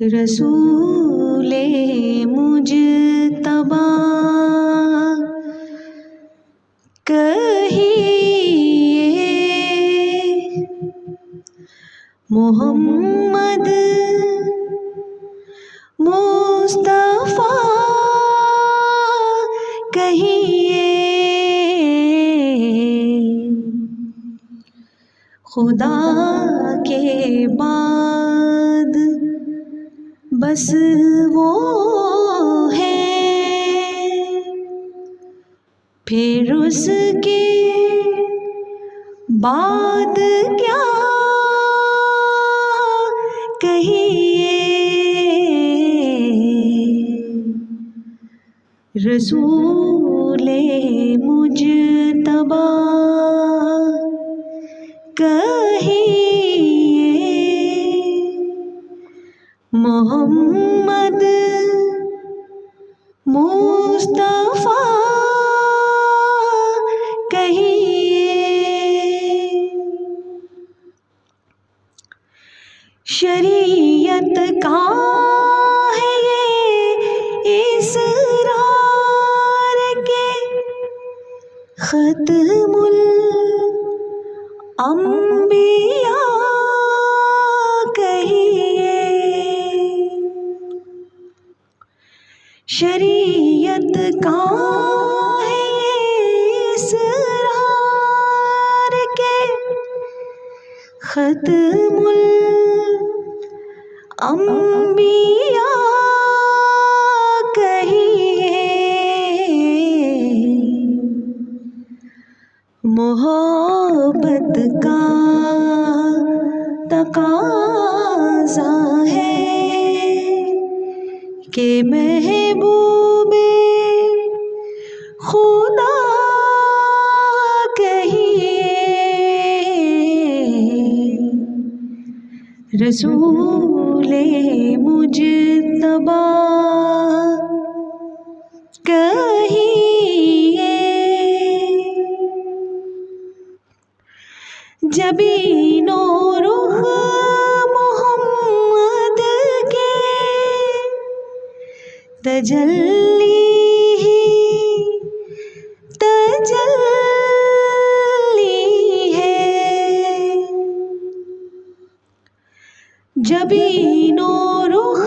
रसूले मुजतबा कहिए, मोहम्मद मुस्तफा कहिए। खुदा के बाद बस वो है, फिर उसके बाद क्या कहिए। रसूले मुजतबा कहिए, मोहम्मद मुस्तफा कहिए। शरीयत का है ये इसरार के खत्मुल अंबिया कहिए। शरीयत का है ये इसरार के खत्मुल अंबिया कहिए। मोहब्बत का तकाज़ा है कि महबूबे खुदा कहिए। रसूले मुजतबा कहिए। जबीनो रुख मोहम्मद के तजल्ली ही तजल्ली है। जबीनो रुख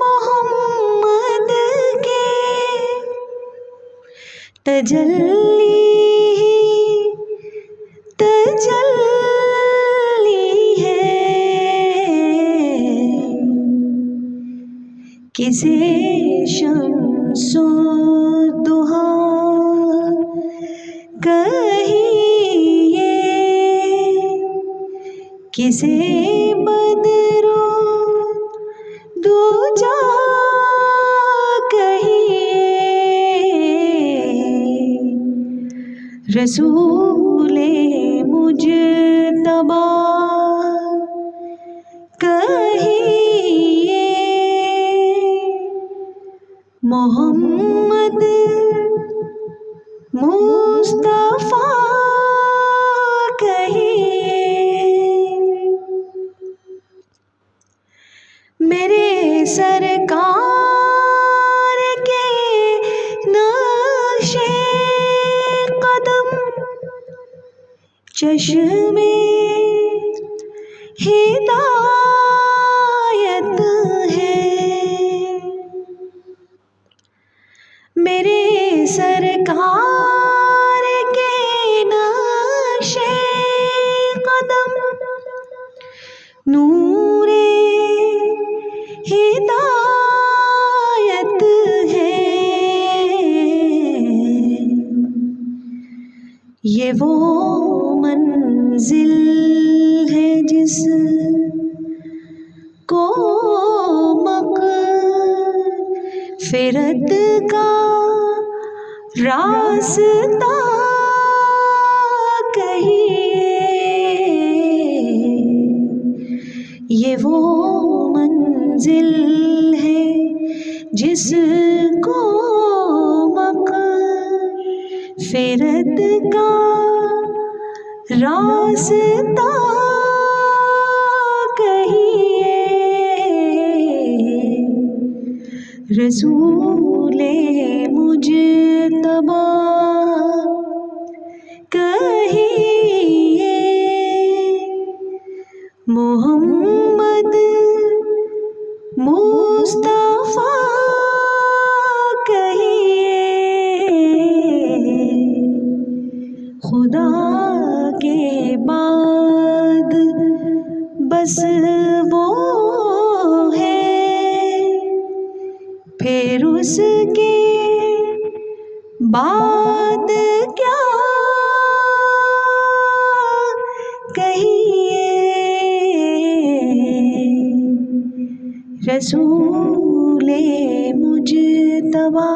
मोहम्मद के तजल्ली ही तजल्ली है। किसे शम्सो दुहा कहिए, किसे बदरो दूजा कहिए। रसूले मुजतबा कहिए, मोहम्मद मुस्तफा कहिए। मेरे सरकार के नक्शे कदम चश्मे हिदायत है। मेरे सरकार के नक्शे कदम नूरे हिदायत है। ये वो मंजिल है जिस को मग़फ़िरत का रास्ता कहिए। ये वो मंजिल है जिसको मग़फ़िरत का रास्ता कहिए। रसूले मुजतबा कहिए, मोहम्मद मुस्तफा कहिए, खुदा के बाद बस वो है, फिर उसके बाद क्या कहिए। रसूले मुजतबा।